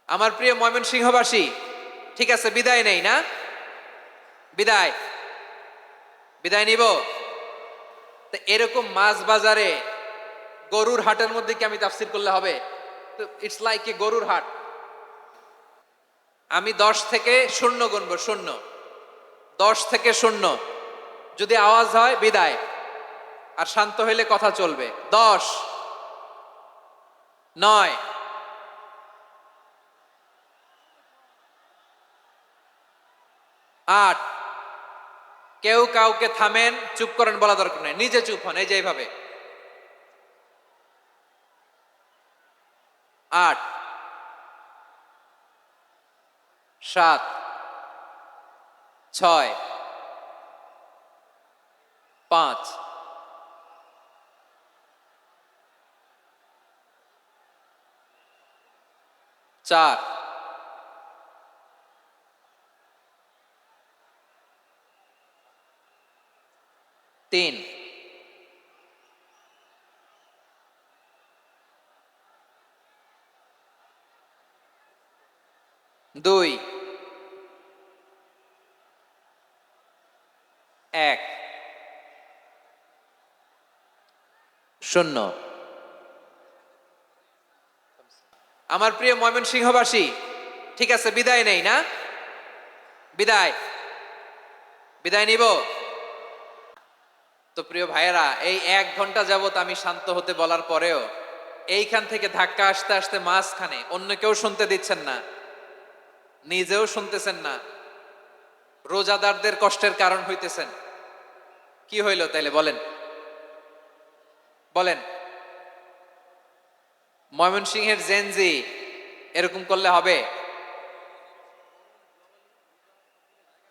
আমার প্রিয় ময়মনসিংহবাসী, ঠিক আছে, বিদায় নেই না? বিদায় বিদায় নিব। তো এরকম মাছ বাজারে গরুর হাটের মধ্যে কি আমি তাফসির করলে হবে? তো ইটস লাইক এ গরুর হাট। আমি 10 থেকে শূন্য গুনবো, শূন্য, 10 থেকে শূন্য। যদি আওয়াজ হয় বিদায়, আর শান্ত হইলে কথা চলবে। 10, 9, 8। কেউ কাউকে থামেন, চুপ করেন বলা দরকার নেই, নিজে চুপ হন, এই যে এইভাবে। 8, 7, 6, 5, 4, 3, 2, 1, শূন্য। আমার প্রিয় ময়মনসিংহবাসী, ঠিক আছে, বিদায় নেই না? বিদায় বিদায় নিব। তো প্রিয় ভাইয়েরা, এই 1 ঘন্টা যাবত আমি শান্ত হতে বলার পরেও এইখান থেকে ধাক্কা আসতে আসতে মাঝখানে অন্য কেউ শুনতে দিচ্ছেন না, নিজেও শুনতেছেন না, রোজাদারদের কষ্টের কারণ হইতেছেন। কি হইল তাইলে বলেন? বলেন। ময়মনসিংহের জেনজি এরকম করলে হবে?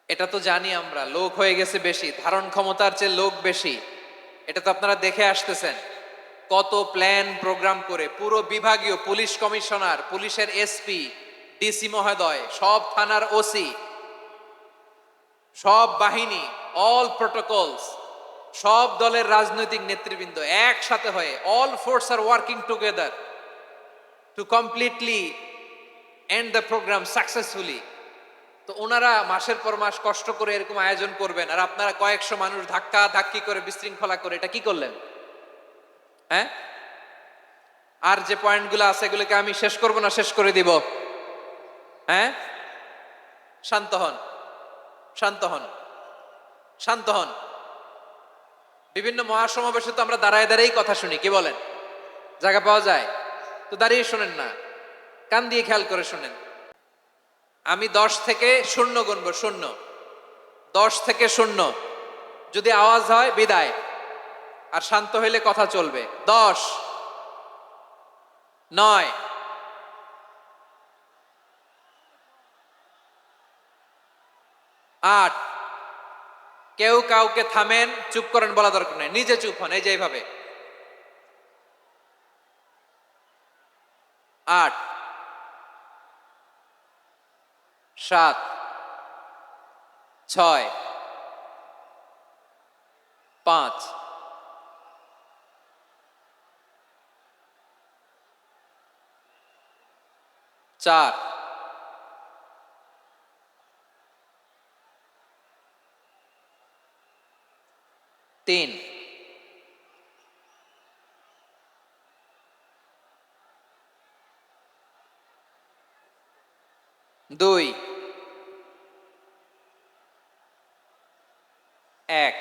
এটা তো জানি আমরা, লোক হয়ে গেছে বেশি, ধারণ ক্ষমতার চেয়ে লোক বেশি। এটা তো আপনারা দেখে আসতেছেন। কত প্ল্যান প্রোগ্রাম করে পুরো বিভাগীয় পুলিশ কমিশনার, পুলিশের এসপি, ডিসি মহোদয়, সব থানার ওসি, সব বাহিনী, অল প্রোটোকলস, সব দলের রাজনৈতিক নেতৃবৃন্দ একসাথে হয়ে, all force are working together to completely end the programme successfully. তো ওনারা মাসের পর মাস কষ্ট করে এরকম আয়োজন করবেন, আর আপনারা কয়েকশো মানুষ ধাক্কা ধাক্কি করে বিশৃঙ্খলা করে এটা কি করলেন? হ্যাঁ, আর যে পয়েন্টগুলো আছে এগুলোকে আমি শেষ করব না শেষ করে দিব? হ্যাঁ, শান্ত হন, শান্ত হন, শান্ত হন। বিভিন্ন মহাসমাবেশে তো আমরা দাঁড়ায় দাঁড়িয়েই কথা শুনি, কি বলেন? জায়গা পাওয়া যায়? তো দাঁড়িয়ে শোনেন না, কান দিয়ে খেয়াল করে শোনেন। আমি 10 থেকে শূন্য গুনবো, শূন্য, 10 থেকে শূন্য। যদি আওয়াজ হয় বিদায়, আর শান্ত হইলে কথা চলবে। 10, 9, 8। কেউ কাউকে থামেন, চুপ করেন বলা দরকার নেই, নিজে চুপ হন, এই যে এইভাবে। 8, 7, 6, 5, 4, 3, 2, 1,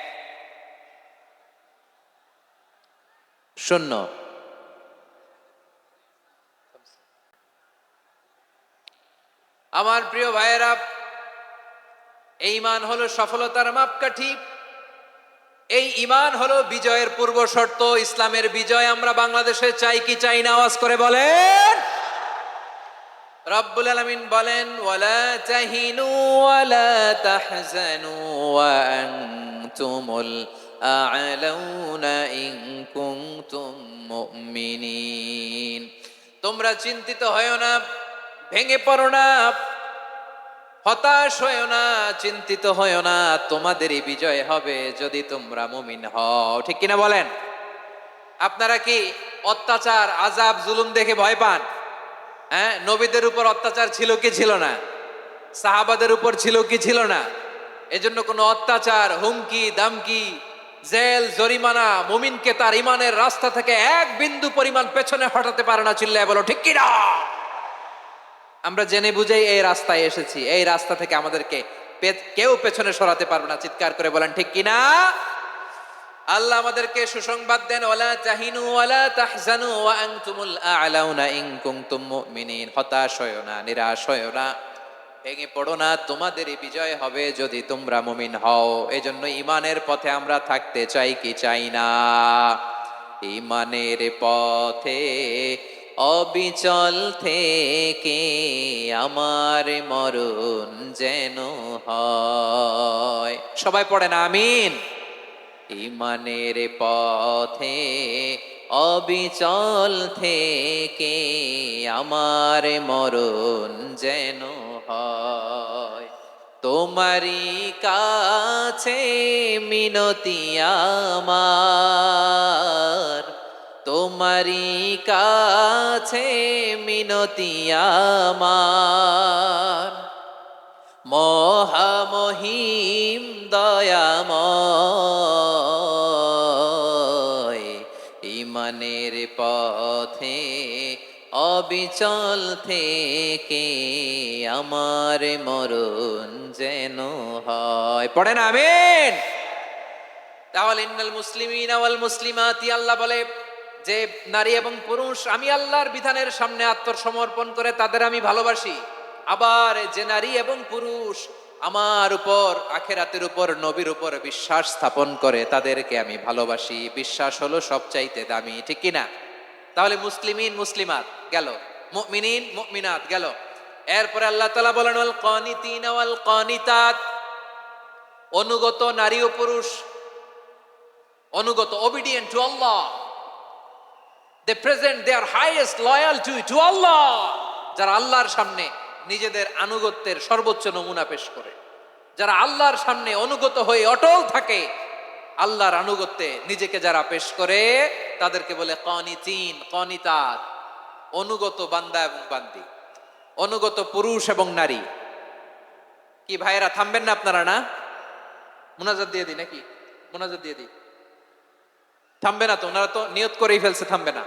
শূন্য। আমার প্রিয় ভাইয়েরা, এই ঈমান হলো সফলতার মাপকাঠি, এই ঈমান হলো বিজয়ের পূর্ব শর্ত। ইসলামের বিজয় আমরা বাংলাদেশে চাই কি চাই না? আওয়াজ করে বলেন। রব্বুল আলামিন বলেন, ওয়ালা তাহিনু ওয়ালা তাহজানু ওয়া আনতুমুল আ'লাউনা ইন কুনতুম মুমিনিন। তোমরা চিন্তিত হয়ো না, ভেঙে পড়ো না, হতাশ হয়ো না, চিন্তিত হয়ো না, তোমাদেরই বিজয় হবে যদি তোমরা মুমিন হও। ঠিক কিনা বলেন? আপনারা কি অত্যাচার, আযাব, জুলুম দেখে ভয় পান? হ্যাঁ, নবীদের উপর অত্যাচার ছিল কি ছিল না? সাহাবাদের উপর ছিল কি ছিল না? এজন্য কোনো অত্যাচার, হুমকি দামকি, জেল, জরিমানা মুমিনকে তার ইমানের রাস্তা থেকে এক বিন্দু পরিমাণ পেছনে হটাতে পারে না। চিল্লায় বলো ঠিক কি না? আমরা জেনে বুঝেই এই রাস্তায় এসেছি, এই রাস্তা থেকে আমাদেরকে কেউ পেছনে সরাতে পারবে না। চিৎকার করে বলেন ঠিক কি না? আল্লাহ আমাদেরকে সুসংবাদ দেন, ওয়ালা তাহিনু ওয়ালা তাহজানু ওয়া আনতুমুল আ'লাউনা ইন কুনতুম মুমিনিন। হতাশ হয়ো না, নিরাশ হয়ো না, ভেঙে পড়ো না, তোমাদেরই বিজয় হবে যদি তোমরা মুমিন হও। এজন্য ইমানের পথে আমরা থাকতে চাই কি চাই না? ইমানের পথে অবিচল থেকে আমার মরণ যেন হয়। সবাই পড়েন আমিন। ইমানের পথে অবিচল থেকে আমার মরণ যেন হয়। তোমারই কাছে মিনতি আমার, তোমারই কাছে মিনতি আমার, মহামহিম দয়াময়। ইমানের পথে অবিচল থেকে আমার মরণ যেন হয়। পড়েন আমিন। তাহলে ইন্নাল মুসলিমিনা ওয়াল মুসলিমাতি, আল্লাহ বলে যে নারী এবং পুরুষ আমি আল্লাহর বিধানের সামনে আত্মসমর্পণ করে তাদের আমি ভালোবাসি। আবার যে নারী এবং পুরুষ আমার উপর, আখিরাতের উপর, নবীর উপর বিশ্বাস স্থাপন করে তাদেরকে আমি ভালোবাসি। বিশ্বাস হলো সবচাইতে দামি, ঠিক কি না? তাহলে মুসলিমিন মুসলিমাত গেল, মুমিনিন মুমিনাত গেল। এরপরে আল্লাহ তাআলা বলেন ওয়াল কানিতিনা ওয়াল কানিতাত, অনুগত নারী ও পুরুষ, অনুগত, obedient to Allah. They present their highest loyalty to Allah. যারা আল্লাহর সামনে নিজেদের আনুগত্যের সর্বোচ্চ নমুনা পেশ করে, যারা আল্লাহর সামনে অনুগত হয়ে অটল থাকে, আল্লাহর আনুগত্যে নিজেকে যারা পেশ করে তাদেরকে বলে কানিতিন, কানিতাত, অনুগত বান্দা এবং বান্দি, অনুগত পুরুষ এবং নারী। কি ভাইয়েরা থামবেন না আপনারা? না, মুনাজাত দিয়ে দিই নাকি? মুনাজাত দিয়ে দিই। থামবে না তো? ওনারা তো নিয়ত করেই ফেলছে থামবে না।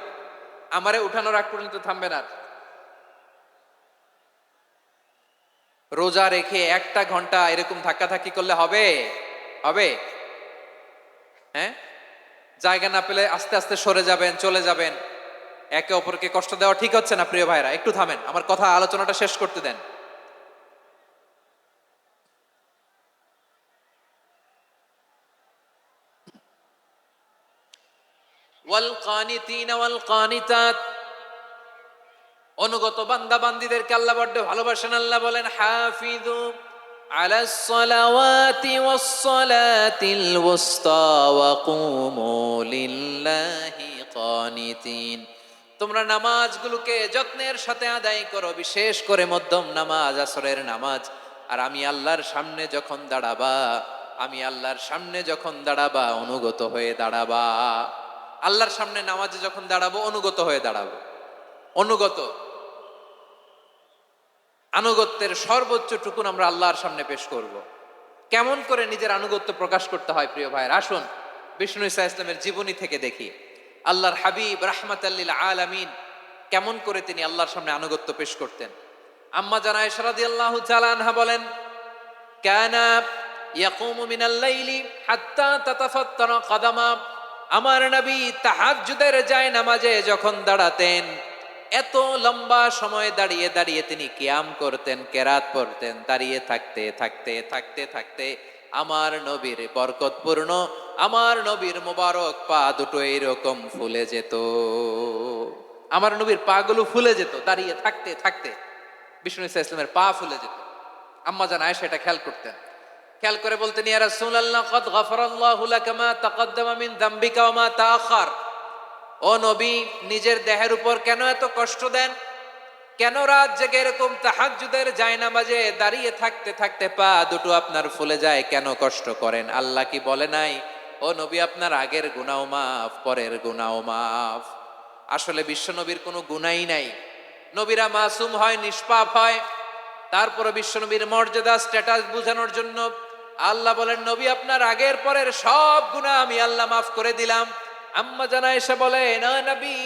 আমারে উঠানোর আগ পর্যন্ত থামবে না। রোজা রেখে 1টা ঘন্টা এরকম ধাক্কাধাক্কি করলে হবে? হবে? হ্যাঁ, জায়গা না পেলে আস্তে আস্তে সরে যাবেন, চলে যাবেন। একে অপরকে কষ্ট দেওয়া ঠিক হচ্ছে না। প্রিয় ভাইরা একটু থামেন, আমার কথা আলোচনাটা শেষ করতে দেন। ওয়াল কানিতিনা ওয়াল কানিতাত, অনুগত বান্দা বান্দীদেরকে আল্লাহ বড্ড ভালোবাসেন। আল্লাহ বলেন হাফিজু আলাস সালাওয়াতি ওয়াস সালাতিল ওয়াসতা ওয়া কুমু লিল্লাহি কানিতিন। তোমরা নামাজগুলোকে যত্নের সাথে আদায় করো, বিশেষ করে মধ্যম নামাজ, আসরের নামাজ। আর আমি আল্লাহর সামনে যখন দাঁড়াবা, আমি আল্লাহর সামনে যখন দাঁড়াবা অনুগত হয়ে দাঁড়াবা। আল্লাহর সামনে নামাজে যখন দাঁড়াবো অনুগত হয়ে দাঁড়াবো। অনুগত, আনুগত্যের সর্বোচ্চ টুকুন আমরা আল্লাহর সামনে পেশ করব। কেমন করে নিজের আনুগত্য প্রকাশ করতে হয় প্রিয় ভাইয়ের, আসুন বিষ্ণু ঈসা ইসলামের জীবনী থেকে দেখি। আল্লাহর হাবিব রাহমাতাল লিল আলামিন কেমন করে তিনি আল্লাহর সামনে আনুগত্য পেশ করতেন। আম্মা জানা আয়েশা রাদিয়াল্লাহু তাআলা আনহা বলেন, কানা ইয়াকুমু মিনাল লাইলি হাত্তা তাতাফাত্তারা কদামা। আমার নবী তাহাজ্জুদের যায় নামাজে যখন দাঁড়াতেন, এত লম্বা সময় দাঁড়িয়ে দাঁড়িয়ে তিনি কিয়াম করতেন, কেরাত পড়তেন। দাঁড়িয়ে থাকতে থাকতে থাকতে থাকতে আমার নবীর বরকতপূর্ণ, আমার নবীর মোবারক পা দুটো এইরকম ফুলে যেত। আমার নবীর পা গুলো ফুলে যেত দাঁড়িয়ে থাকতে থাকতে। বিষ্ণু ঈসা ইসলামের পা ফুলে যেত। আম্মা জান আয়েশা এটা খেয়াল করতেন। খেয়াল করে বলতেন, ইয়া রাসূলুল্লাহ কদ গফারাল্লাহু লাকা মা তাকদ্দামা মিন যামবিকা ওয়া মা তাআখার। ও নবী, নিজের দেহের উপর কেন এত কষ্ট দেন? কেন রাত জেগে এরকম তাহাজ্জুদের জায়নামাজে দাঁড়িয়ে থাকতে থাকতে পা দুটো আপনার ফুলে যায়? কেন কষ্ট করেন? আল্লাহ কি বলে নাই, ও নবী আপনার আগের গুনাহ মাফ, পরের গুনাহ মাফ? আসলে বিশ্ব নবীর কোনো গুনাহই নাই, নবীরা মাসুম হয়, নিষ্পাপ হয়। তারপরে বিশ্বনবীর মর্যাদা স্ট্যাটাস বোঝানোর জন্য আল্লাহ বলেন, নবী আপনার আগের পরের সব গুনাহ আমি আল্লাহ মাফ করে দিলাম। আম্মা জানা এসে বলে, না নবী,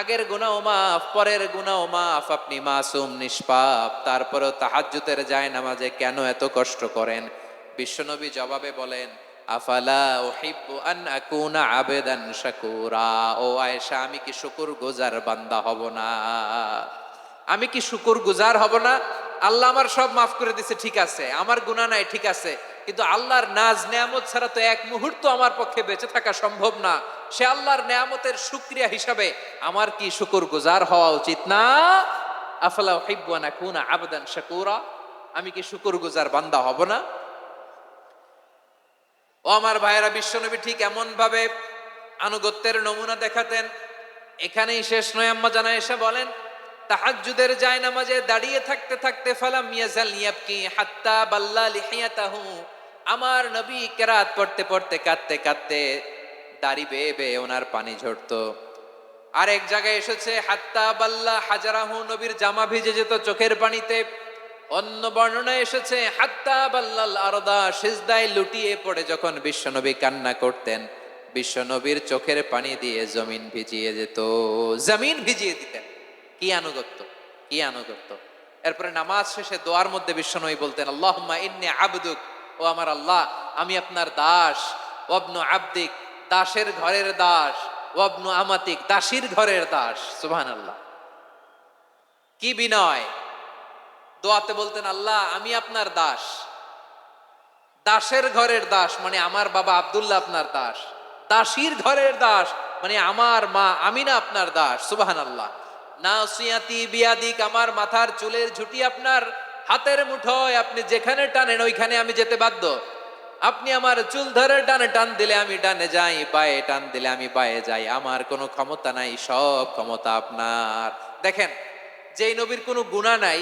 আগের গুনাহ মাফ, পরের গুনাহ মাফ, আপনি মাসুম নিষ্পাপ, তারপরেও তাহাজ্জুদের যায় নামাজে কেন এত কষ্ট করেন? বিশ্বনবী জবাবে বলেন, আফালা উহিব্বু আন আকুনা আবেদান শাকুরা। ও আয়েশা, আমি কি শুকরগুজার বান্দা হব না? আমি কি শুকরগুজার হব না? আল্লাহ আমার সব মাফ করে দিছে, ঠিক আছে, আমার গুনাহ নাই, ঠিক আছে, কিন্তু আল্লাহর নাজ নেয়ামত ছাড়া তো এক মুহূর্ত আমার পক্ষে বেঁচে থাকা সম্ভব না। সে আল্লাহর নেয়ামতের শুকরিয়া হিসাবে আমার কি শুকরগুজার হওয়া উচিত না? আফালা উহিব্বু আন আকুনা আবদান শাকুরা, আমি কি শুকরগুজার বান্দা হব না? ও আমার ভাইয়েরা, বিশ্বনবী ঠিক এমন ভাবে আনুগত্যের নমুনা দেখাতেন। এখানেই শেষ নয়, আম্মা জানা এসে বলেন, তাহাজ্জুদের জায়নামাজে দাঁড়িয়ে থাকতে থাকতে ফালাম ইয়াজাল ইয়াবকি হাত্তা বাল্লা লিহিয়াতাহু, আমার নবী কেরাত পড়তে পড়তে কাঁদতে কাঁদতে দাড়ি বেয়ে বেয়ে ওনার পানি ঝরতো। আর এক জায়গায় এসেছে হাত্তা বাল্লা হাজারাহু, নবীর জামা ভিজে যেত চোখের পানিতে। অন্য বর্ণনায় এসেছে হাত্তা বাল্লাল আরদা, সিজদায় লুটিয়ে পড়ে যখন বিশ্বনবী কান্না করতেন, বিশ্বনবীর চোখের পানি দিয়ে জমিন ভিজিয়ে যেত, জমিন ভিজিয়ে দিতেন। কি আনুগত্য, কি আনুগত্য! এরপরে নামাজ শেষে দোয়ার মধ্যে বিশ্বনবী বলতেন, আল্লাহুম্মা ইন্নী আবদুক, ও আমার আল্লাহ, আমি আপনার দাস। ওয়াবনু আবদিক, দাসের ঘরের দাস। ওয়াবনু আমাতিক, দাসীর ঘরের দাস। সুবহানাল্লাহ, কি বিনয়! দোয়াতে বলতেন, আল্লাহ আমি আপনার দাস। দাসের ঘরের দাস মানে আমার বাবা আব্দুল্লাহ আপনার দাস। দাসীর ঘরের দাস মানে আমার মা আমিনা আপনার দাস। সুবহানাল্লাহ। নাসিয়াতি বিয়াদিক, আমার মাথার চুলের ঝুঁটি আপনার হাতের মুঠোয়, আপনি যেখানে টানেন ওইখানে আমি যেতে বাধ্য। আপনি আমার চুল ধরে ডানে টান দিলে আমি ডানে যাই, বায়ে টান দিলে আমি বায়ে যাই, আমার কোনো ক্ষমতা নাই, সব ক্ষমতা আপনার। দেখেন, যেই নবীর কোনো গুনাহ নাই,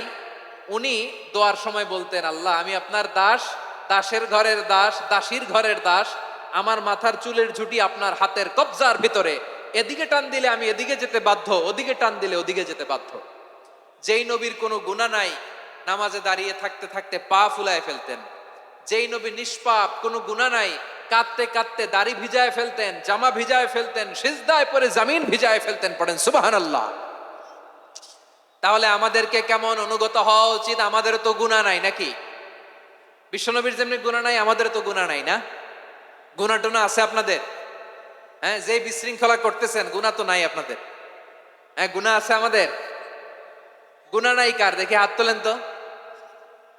উনি দোয়ার সময় বলতেন, আল্লাহ আমি আপনার দাস, দাসের ঘরের দাস, দাসীর ঘরের দাস, আমার মাথার চুলের ঝুঁটি আপনার হাতের কবজার ভিতরে, এদিকে টান দিলে আমি এদিকে যেতে বাধ্য, ওদিকে টান দিলে ওদিকে যেতে বাধ্য। যেই নবীর কোনো গুনাহ নাই, নামাজে দাঁড়িয়ে থাকতে থাকতে পা ফুলায় ফেলতেন। যেই নবী নিষ্পাপ, কোনো গুনাহ নাই, কাঁদতে কাঁদতে দাড়ি ভিজায় ফেলতেন, জামা ভিজায় ফেলতেন, সিজদায় পরে জমিন ভিজায় ফেলতেন। পড়েন সুবহানাল্লাহ। তাহলে আমাদেরকে কেমন অনুগত হওয়া উচিত? আমাদের তো গুনাহ নাই নাকি? বিশ্বনবীর যেমনি গুনাহ নাই, আমাদের তো গুনাহ নাই না? গুনাহ টুনা আছে আপনাদের? হ্যাঁ, যে বিশৃঙ্খলা করতেছেন, গুনাহ তো নাই আপনাদের? হ্যাঁ, গুনাহ আছে আমাদের? গুনাহ নাই কার? দেখি হাত তোলেন তো,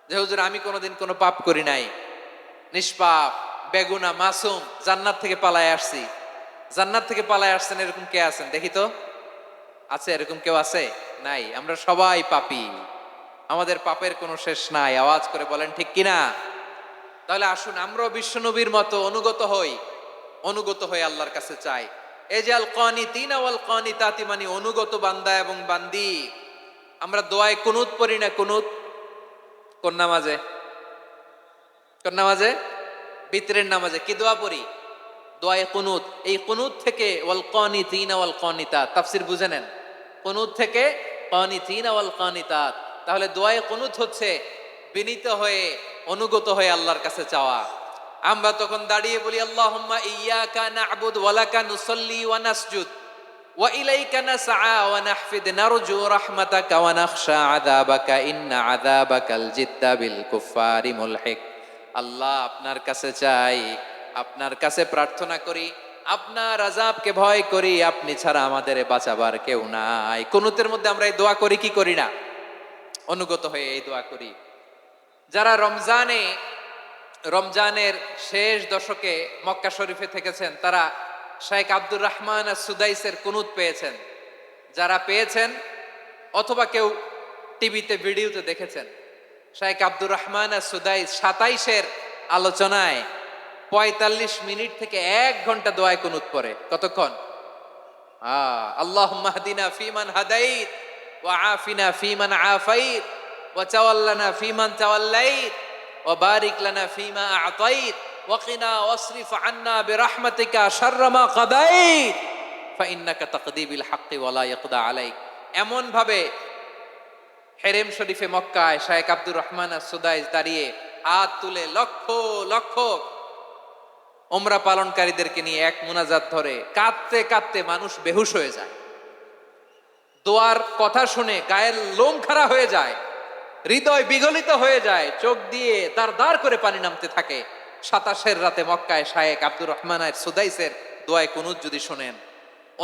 যে হুজুর আমি কোনোদিন কোনো পাপ করি নাই, নিষ্পাপ, বেগুনা, মাসুম, জান্নাত থেকে পালায় আসছি। জান্নাত থেকে পালায় আসছেন এরকম কে আছেন দেখি তো? আছে এরকম কেউ? আছে? নাই। আমরা সবাই পাপী, আমাদের পাপের কোনো শেষ নাই। আওয়াজ করে বলেন ঠিক কিনা? তাহলে আসুন আমরাও বিশ্বনবীর মতো অনুগত হই, অনুগত হয়ে আল্লাহর কাছে চাই। এই যে আল কানিতিনা ওয়াল কানিতাতি, মানে অনুগত বান্দা এবং বান্দি। আমরা দোয়ায় কুনুত পড়ি না? কুনুত কোন নামাজে? কোন নামাজে? বিতরের নামাজে কি দোয়া পড়ি? দোয়ায়ে কুনুত। এই কুনুত থেকে ওয়াল কানিতিনা ওয়াল কানিতাত, তাফসীর বুঝে নেন। কুনুত থেকে কানিতিনা ওয়াল কানিতাত। তাহলে দোয়ায়ে কুনুত হচ্ছে বিনীত হয়ে, অনুগত হয়ে আল্লাহর কাছে চাওয়া। আমরা তখন দাঁড়িয়ে বলি, আল্লাহুম্মা ইয়্যাকা না'বুদু ওয়া লাকা নুসাল্লি ওয়া নাসজুদ ওয়া ইলাইকা নাসআ ওয়া নাহফিদ নারজু রাহমাতাকা ওয়া নাখশা আযাবাকা ইন্না আযাবাকাল জিদ্দা বিল কুফফারি মুলহিক। আল্লাহ আপনার কাছে চাই, আপনার কাছে প্রার্থনা করি, আপনার আযাবকে ভয় করি, আপনি ছাড়া আমাদের বাঁচাবার কেউ নাই। কুনুতের মধ্যে আমরা এই দোয়া করি কি করি না? অনুগত হয়ে এই দোয়া করি। যারা রমজানের শেষ দশকে মক্কা শরীফে থেকেছেন, তারা শেখ আব্দুর রহমান সুদাইসের কুনুত পেয়েছেন। যারা পেয়েছেন অথবা কেউ টিভিতে ভিডিওতে দেখেছেন, শেখ আব্দুর রহমান সুদাইস 27-এর আলোচনায় 45 মিনিট থেকে 1 ঘন্টা দোয়ায় কুনুত পড়ে। কতক্ষণ? আল্লাহুম্মা হদিনা ফিমান হাদাইত ওয়া আফিনা ফিমান আফাইত ওয়া তাওয়াল্লানা ফিমান তাওয়াল্লাইত ওয়া বারিক লানা ফিমা আ'তাইত ওয়া কিনা ওয়াসরিফ আন্না বিরহমাতিকা শাররা মা কাদাইত ফা ইন্নাকা তাকদি বিল হাক্কি ওয়া লা ইয়াকদা আলাইক। এমন ভাবে হেরেম শরীফে মক্কায় শায়েখ আব্দুর রহমান as-সুদাইস দাঁড়িয়ে হাত তুলে লক্ষ লক্ষ ওমরা পালনকারীদেরকে নিয়ে এক মুনাজাত ধরে কাঁদতে কাঁদতে মানুষ বেহুশ হয়ে যায়। দোয়ার কথা শুনে গায়ের লোম খাড়া হয়ে যায়, হৃদয় বিগলিত হয়ে যায়, চোখ দিয়ে দাঁড় দাঁড় করে পানি নামতে থাকে। 27 রাতে মক্কায় শায়েখ আব্দুর রহমান as-সুদাইসের দোয়ায় কুনুত যদি শোনেন,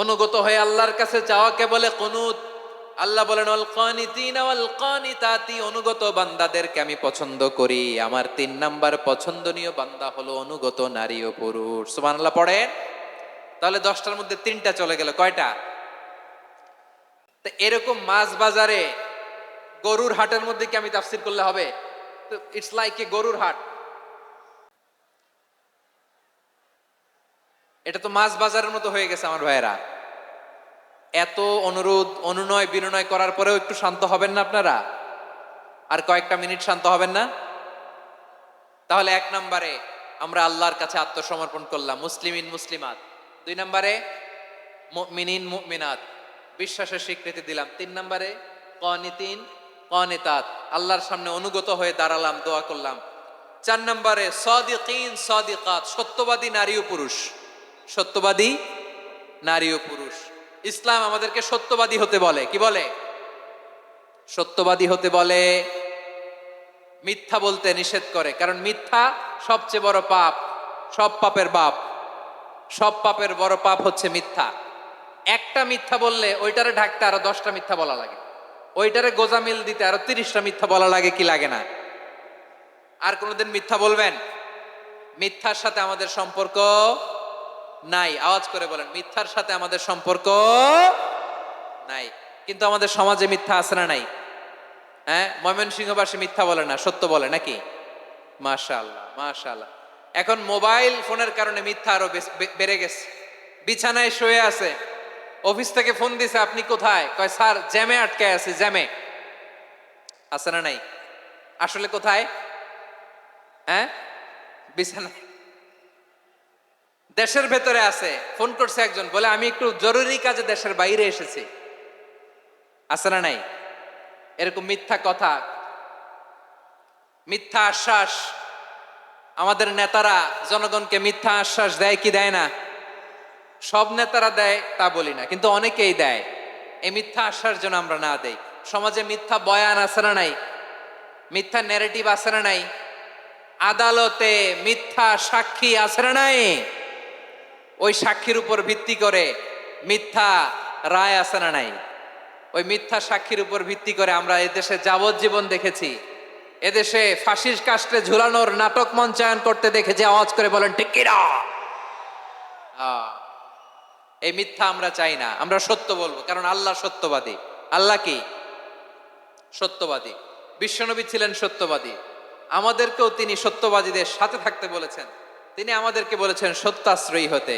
অনুগত হয়ে আল্লাহর কাছে চাওয়াকে বলে কুনুত। আল্লাহ বলেন আল কানিতিনা ওয়াল কানিতাতি, অনুগত বান্দাদেরকে আমি পছন্দ করি। আমার 3 নাম্বার পছন্দনীয় বান্দা হলো অনুগত নারী ও পুরুষ। সুবহানাল্লাহ পড়েন। তাহলে 10টার মধ্যে 3টা চলে গেল, কয়টা? তো এরকম মাছ বাজারে গরুর হাটের মধ্যে কি আমি তাফসীর করলে হবে? তো ইটস লাইক এ গরুর হাট। এটা তো মাছ বাজারের মতো হয়ে গেছে আমার ভাইয়েরা। এত অনুরোধ অনুনয় বিনয় করার পরেও একটু শান্ত হবেন না আপনারা? আর কয়েকটা মিনিট শান্ত হবেন না? তাহলে 1 নম্বরে আমরা আল্লাহর কাছে আত্মসমর্পণ করলাম, মুসলিমিন মুসলিমাত। 2 নম্বরে মুমিনিন মুমিনাত, বিশ্বাসের স্বীকৃতি দিলাম। 3 নম্বরে কানিতিন কানিতাত, আল্লাহর সামনে অনুগত হয়ে দাঁড়ালাম, দোয়া করলাম। 4 নম্বরে সাদিকিন সাদিকাত, সত্যবাদী নারী ও পুরুষ। সত্যবাদী নারী ও পুরুষ। ইসলাম আমাদেরকে সত্যবাদী হতে বলে। কি বলে? সত্যবাদী হতে বলে, মিথ্যা বলতে নিষেধ করে। কারণ মিথ্যা সবচেয়ে বড় পাপ, সব পাপের বাপ। সব পাপের বড় পাপ হচ্ছে মিথ্যা। একটা মিথ্যা বললে ওইটারে ঢাকতে আরো 10টা মিথ্যা বলা লাগে, ওইটারে গোজামিল দিতে আরো 30টা মিথ্যা বলা লাগে, কি লাগে না? আর কোনোদিন মিথ্যা বলবেন? মিথ্যার সাথে আমাদের সম্পর্ক নাই। আওয়াজ করে বলেন, মিথ্যার সাথে আমাদের সম্পর্ক নাই। কিন্তু আমাদের সমাজে মিথ্যা আছে না নাই? হ্যাঁ, ময়মনসিংহবাসী মিথ্যা বলে না, সত্য বলে নাকি? মাশাআল্লাহ মাশাআল্লাহ। এখন মোবাইল ফোনের কারণে মিথ্যা আরো বেড়ে গেছে। বিছানায় শুয়ে আছে, অফিস থেকে ফোন দিছে, আপনি কোথায়? কয় স্যার জ্যামে আটকে আছি। জ্যামে আছে না নাই? আসলে কোথায়? হ্যাঁ, বিছানায়। দেশের ভেতরে আছে, ফোন করছে একজন, বলে আমি একটু জরুরি কাজে দেশের বাইরে এসেছি। আছে না নাই? এরকম মিথ্যা কথা, মিথ্যা আশ্বাস। আমাদের নেতারা জনগণকে মিথ্যা আশ্বাস দেয় কি দেয় না? সব নেতারা দেয় তা বলি না, কিন্তু অনেকেই দেয়। এই মিথ্যা আশ্বাস যেন আমরা না দেই। সমাজে মিথ্যা বয়ান আছে না নাই? মিথ্যা ন্যারেটিভ আছে না নাই? আদালতে মিথ্যা সাক্ষী আছে না নাই? ওই সাক্ষীর উপর ভিত্তি করে মিথ্যা রায় আছে না নাই? ওই মিথ্যা সাক্ষীর উপর ভিত্তি করে আমরা এদেশে যাবজ্জীবন দেখেছি, এদেশে ফাঁসির কাস্টে ঝুলানোর নাটক মঞ্চায়ন করতে দেখেছি। আওয়াজ করে বলেন ঠিক কি না? এই মিথ্যা আমরা চাই না, আমরা সত্য বলবো, কারণ আল্লাহ সত্যবাদী। আল্লাহ কি? সত্যবাদী। বিশ্বনবী ছিলেন সত্যবাদী, আমাদেরকেও তিনি সত্যবাদীদের সাথে থাকতে বলেছেন। তিনি আমাদেরকে বলেছেন সত্যাশ্রয়ী হতে।